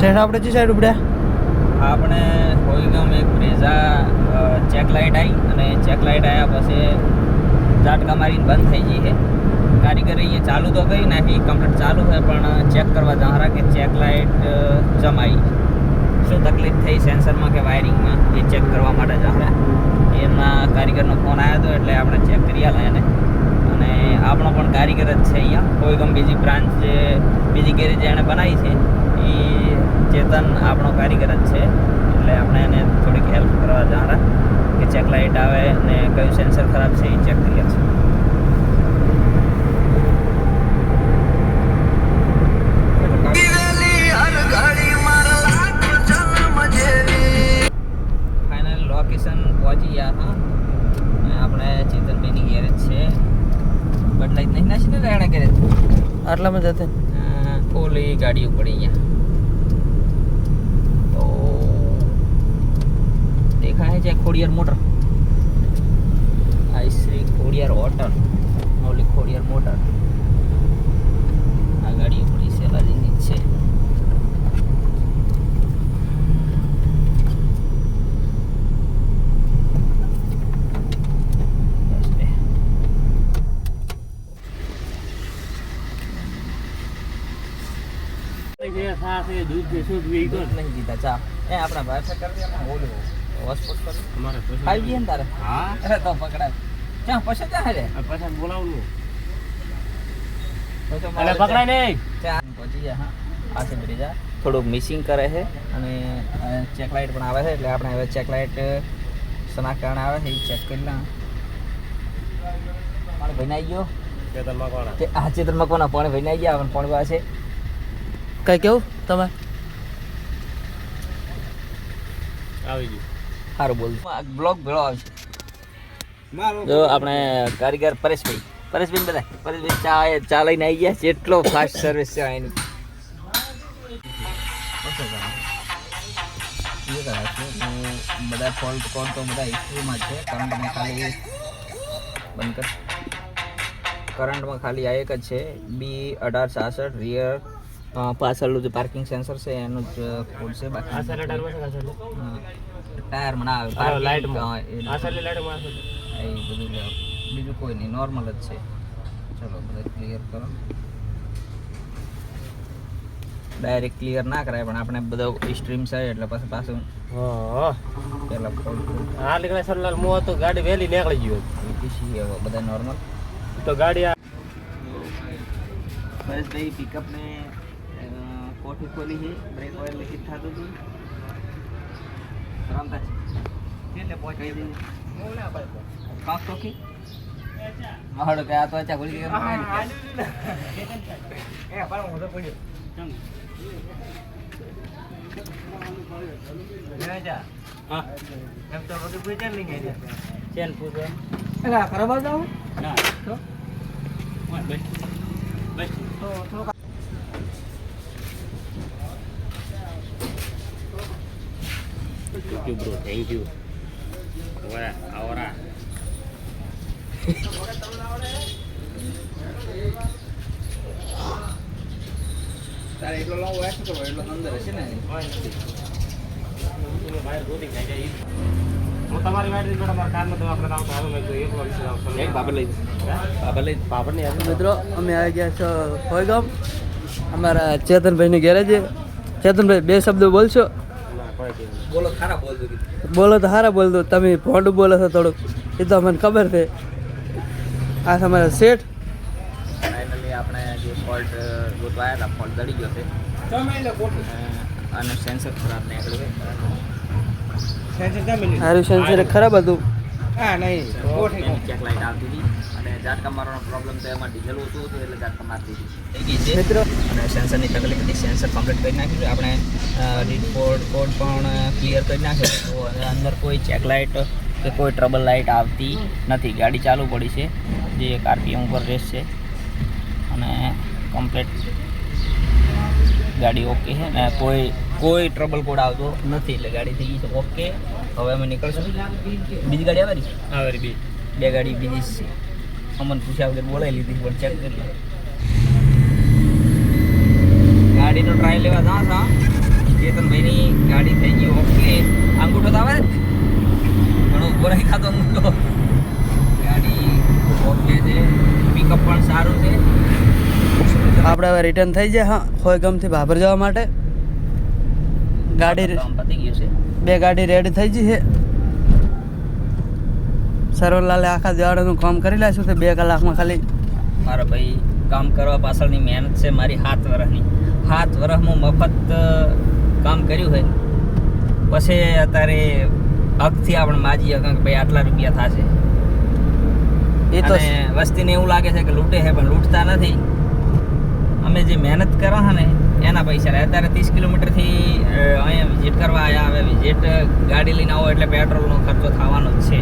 શેઠ આપણે જે સાઈડ ઉપડ્યા આપણે હોઈગામ એક બ્રેઝા ચેક લાઇટ આવી અને ચેક લાઇટ આવ્યા પછી ઝાટકા મારીને બંધ થઈ ગઈ છે. કારીગર અહીંયા ચાલુ તો કરી નાખી, કમ્પ્લીટ ચાલુ છે પણ ચેક કરવા જહારા કે ચેક લાઇટ જમાઈ શું તકલીફ થઈ સેન્સરમાં કે વાયરિંગમાં એ ચેક કરવા માટે જહારા. એમના કારીગરનો ફોન આવ્યો હતો એટલે આપણે ચેક કરી આલ્યા એને. અને આપણો પણ કારીગર જ છે અહીંયા હોઈગામ બીજી બ્રાન્ચ જે બીજી ગેરેજ એણે બનાવી છે એ ચેતન આપણો કારીગર જ છે. એટલે આપણે એને થોડીક હેલ્પ કરવા જહારા કે ચેક લાઇટ આવે અને કયું સેન્સર ખરાબ છે એ ચેક કરીએ છીએ. ફાઇનલ લોકેશન પહોંચી ગયા હા. આપણે ચેતનભાઈની ગેરેજ છે, બદલાઈ જ નહીં નાખી ને એણે ગેરેજ આટલામાં જતે ઓલી ગાડીઓ પડી અહીંયા તો દેખાય છે ખોડિયાર મોટર, આ શ્રી ખોડિયાર હોટલ, ઓલી ખોડિયાર મોટર. આ ગાડીઓ પડી સેલાજીની જ છે. નહીં દીધા ચા એ આપણા ભાઈ કરી દે ઓલું હોસ્પોટ કરી અમારે ખાઈ ગઈ ને તારે. હા અરે તો પકડાય ક્યાં પછી ક્યાં રે પછી બોલાવવું એટલે પકડાય નહીં ત્યાં પહોંચી જાય. હા પાસે બ્રિજા થોડુંક મિસિંગ કરે છે અને ચેક લાઇટ પણ આવે છે એટલે આપણે હવે ચેક લાઇટ શના કારણે આવે છે એ ચેક કરી લા. પાણી ભાઈ આવી ગયો ચેતન મકવાણા કે આ ચેતન મકવાણા પાણી ભાઈ આવી ગયા પણ પાણી પાસે કઈ કેવું તમે આવી ગયું સારું બોલ બ્લોગ ભેળો આવશે. જો આપણે કારીગર પરેશભાઈ બધા ચા લઈને આવી ગયા. જેટલો ફાસ્ટ સર્વિસ છે એની બધા ફોલ્ટ કોડ તો બધા હિસ્ટ્રીમાં જ છે. કરંટમાં ખાલી આ એક જ છે B1866 રિયર પાછળનું જે પાર્કિંગ સેન્સર છે એનું જ કોડ છે. બાકી ટાયર મને આવે બીજું કોઈ નહીં, નોર્મલ જ છે. ચલો બધા ક્લિયર કરો. ડાયરેક્ટ ક્લિયર ના કરાય પણ આપણે બધો સ્ટ્રીમ છે એટલે પછી પાછું પેલા હા નીકળે સરલાલ મો તો ગાડી વહેલી નીકળી ગયો હવે બધા નોર્મલ તો ગાડી બસ ભાઈ પિકઅપ ને કોઠી ખોલી છે, બ્રેક ઓઇલ લીકેજ થતું હતું રમતા છે એટલે પહોંચાઈ દઈએ કાક ટોકી મારો કે આ તો અચ્છા ભૂલી ગયો એ પાડો મોટો પડ્યો હા એમ તો બધું પૂછે નહીં કે ચેન પૂછો એટલે ખરાબ જાવ ના તો બસ તો થોડું Thank you bro, thank you. Ahora. તારે એટલો લાવો હોય તો એટલો અંદર હશે ને હોય નથી બહાર ગોતી ખાઈ જાય. હું તમારી વાડી જોડે મારા કારમાં તો આપણે આવતો આવે મેં તો એક વાર વિશે આવતો એક બાબર લઈ બાબર નહીં આવે. મિત્રો અમે આવી ગયા છો હોઈગામ અમારા ચેતનભાઈની ગેરેજે. ચેતનભાઈ બે શબ્દો બોલશો? બોલો ખારા બોલ દો. બોલો તો સારા બોલ દો, તમે ભોંડું બોલો છો થોડુંક એ તો મને ખબર છે. આ તમારા શેઠ ફાઇનલી આપણે જે ફોલ્ટ ગોતવાયા હતા ફોલ્ટ દડી ગયો છે અને સેન્સર ખરાબ નીકળ્યું છે. સારું સેન્સર ખરાબ હતું. હા નહીં ચેક લાઇટ આવતી હતી અને ઝાટકા મારવાનો પ્રોબ્લેમ તો એમાં ડીઝલ ઓછું હતું એટલે ઝાટકા મારતી હતી મિત્રો અને સેન્સરની તકલીફ હતી. સેન્સર કમ્પ્લીટ કરી નાખ્યું છે આપણે. રીડ કોડ પણ ક્લિયર કરી નાખ્યો તો અંદર કોઈ ચેક લાઇટ કે કોઈ ટ્રબલ લાઇટ આવતી નથી. ગાડી ચાલુ પડી છે જે એક આરપીએમ ઉપર રહેશે અને કમ્પ્લીટ ગાડી ઓકે છે ને કોઈ ટ્રબલ કોડ આવતો નથી એટલે ગાડી થઈ ગઈ છે ઓકે. હવે અમે નીકળશું. બીજી ગાડી આવે ને બે ગાડી બીજી છે. અમને પૂછ્યા વગર બોલાવી લીધી પણ ચેક કરી ગાડીનો ટ્રાયલ લેવા જા આપણે હવે રિટર્ન થઈ જાય હા ખોયગામથી ભાભર જવા માટે ગાડી કામ પતી ગયું છે. 2 ગાડી રેડી થઈ ગઈ છે સરવણલાલે આખા દિવાળીનું કામ કરી લેશું તે 2 કલાકમાં ખાલી મારા ભાઈ કામ કરવા પાછળની મહેનત છે મારી 7 વર્ષની. 7 વર્ષમાં મફત કામ કર્યું હોય પછી અત્યારે હકથી આપણે માજી કે ભાઈ આટલા રૂપિયા થશે. એ તો અને વસ્તીને એવું લાગે છે કે લૂંટે છે પણ લૂંટતા નથી. અમે જે મહેનત કરો હા ને એના પૈસા રહે. અત્યારે 30 કિલોમીટરથી અહીંયા વિઝિટ કરવા આવ્યા. હવે વિઝિટ ગાડી લઈને આવો એટલે પેટ્રોલનો ખર્ચો થવાનો જ છે.